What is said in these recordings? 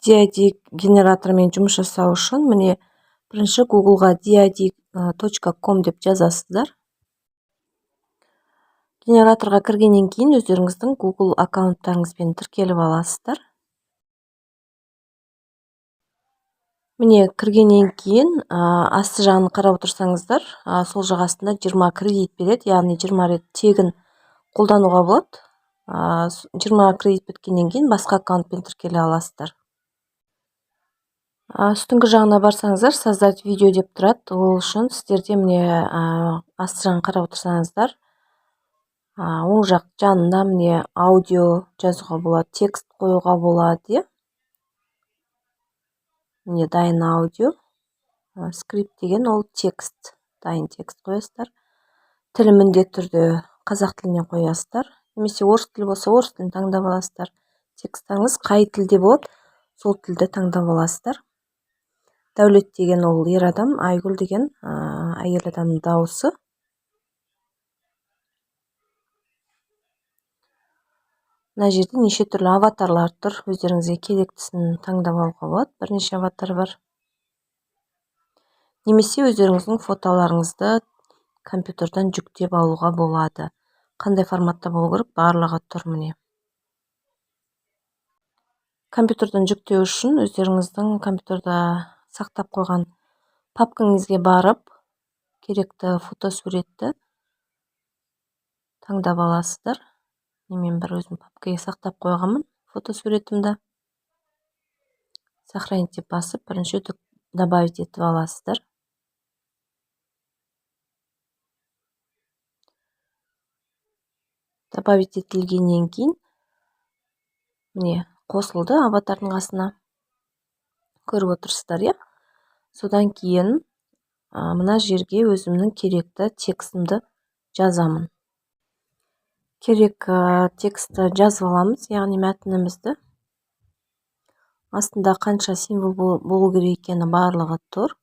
DID генераторымен жұмыс жасау үшін міне бірінші Google-ға did.com деп жазасыздар. Генераторға кіргеннен кейін өздеріңіздің Google аккаунттарыңызбен тіркеліп аласыздар. Міне кіргеннен кейін асты жағын қарап отырсаңыздар, сол жағасында 20 кредит береді, яғни 20 рет тегін қолдануға болады. 20 кредит біткеннен кейін басқа аккаунтпен тіркеле аласыздар. Үстіңгі жағына барсаңыздар, создать видео деп тұрады. Ол үшін сіздерде міне асты жағын қарап отырсаңыздар, оң жақ жанында міне аудио жазуға болады, текст қоюға болады. Міне дайын аудио, скрипт деген ол текст, дайын текст қоясыздар. Тілі міндетті түрде қазақ тілінен қоясыздар. Немесе орыс тілі болса, орыс тілін таңдап аласыздар. Текстіңіз қай тілде болады, сол тілді таңдап аласыздар. Дәулет деген ол ер адам, Айгүл деген әйел адамның дауысы. Мына жерде неше түрлі аватарлар тұр. Өздеріңізге керектісін таңдап алуға болады. Бірнеше аватар бар. Немесе өздеріңіздің фотоларыңызды компьютерден жүктеп алуға болады. Қандай форматта болу керек, барлығы тұр міне. Компьютерден жүктеу үшін өздеріңіздің компьютерда сақтап қойған папкаңызға барып, керекті фотосуретті таңдап аласыздар. Мен бір өзім папкаға сақтап қойғанмын фотосуретімді. Сохранить деп басып, бірінші добавить етіп аласыздар. Добавить етілгеннен кейін міне қосылды аватардың қасына. Көріп отырсыздар, Содан кейін мына жерге өзімнің керекті текстімді жазамын. Керек текстті жазып аламыз, яғни мәтінімізді. Астында қанша символ болу керек екені барлығы тұр.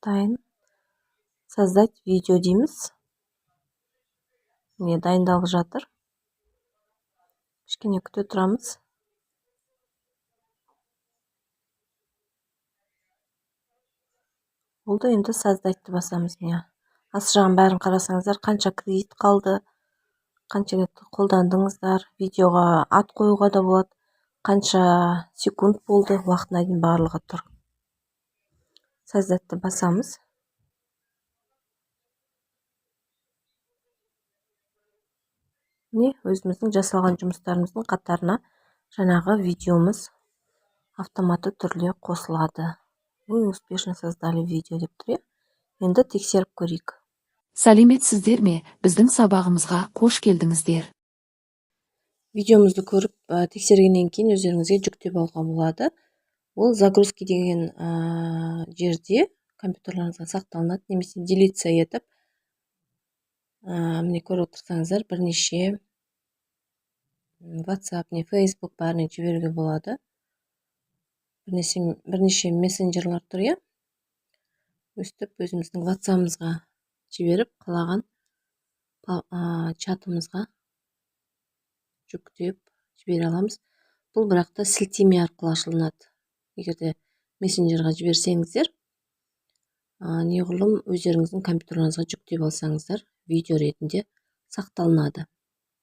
Дайын. Создать видео дейміз. Міне дайындалып жатыр. Кішкене күте тұрамыз. Болды, енді создайтты басамыз. Асты жағын бәрін қарасаңыздар, қанша кредит қалды, қанша рет қолдандыңыздар, видеоға ат қоюға да болады, қанша секунд болды, уақытына дейін барлығы тұр. Создайтты басамыз. Міне өзіміздің жасалған жұмыстарымыздың қатарына жаңағы видеомыз автоматты түрде қосылады. Вы успешно создали видео деп тұр. Енді тексеріп көрейік. Сәлеметсіздер ме? Біздің сабағымызға қош келдіңіздер. Видеомызды көріп тексергеннен кейін өздеріңізге жүктеп алуға болады. Ол загрузки деген жерде компьютерлеріңізге сақталынады, немесе делиться етіп. Міне көріп отырсаңыздар, бірнеше WhatsApp, Facebook бәріне жіберуге болады. Бірнеше мессенджерлар тұр, өстіп өзіміздің WhatsApp-ымызға жіберіп, қалаған чатымызға жүктеп жібере аламыз. Бұл бірақта сілтеме арқылы ашылынады. Егерде мессенджерға жіберсеңіздер, неғұрлым өздеріңіздің компьютерлеріңізге жүктеп алсаңыздар, видео ретінде сақталынады.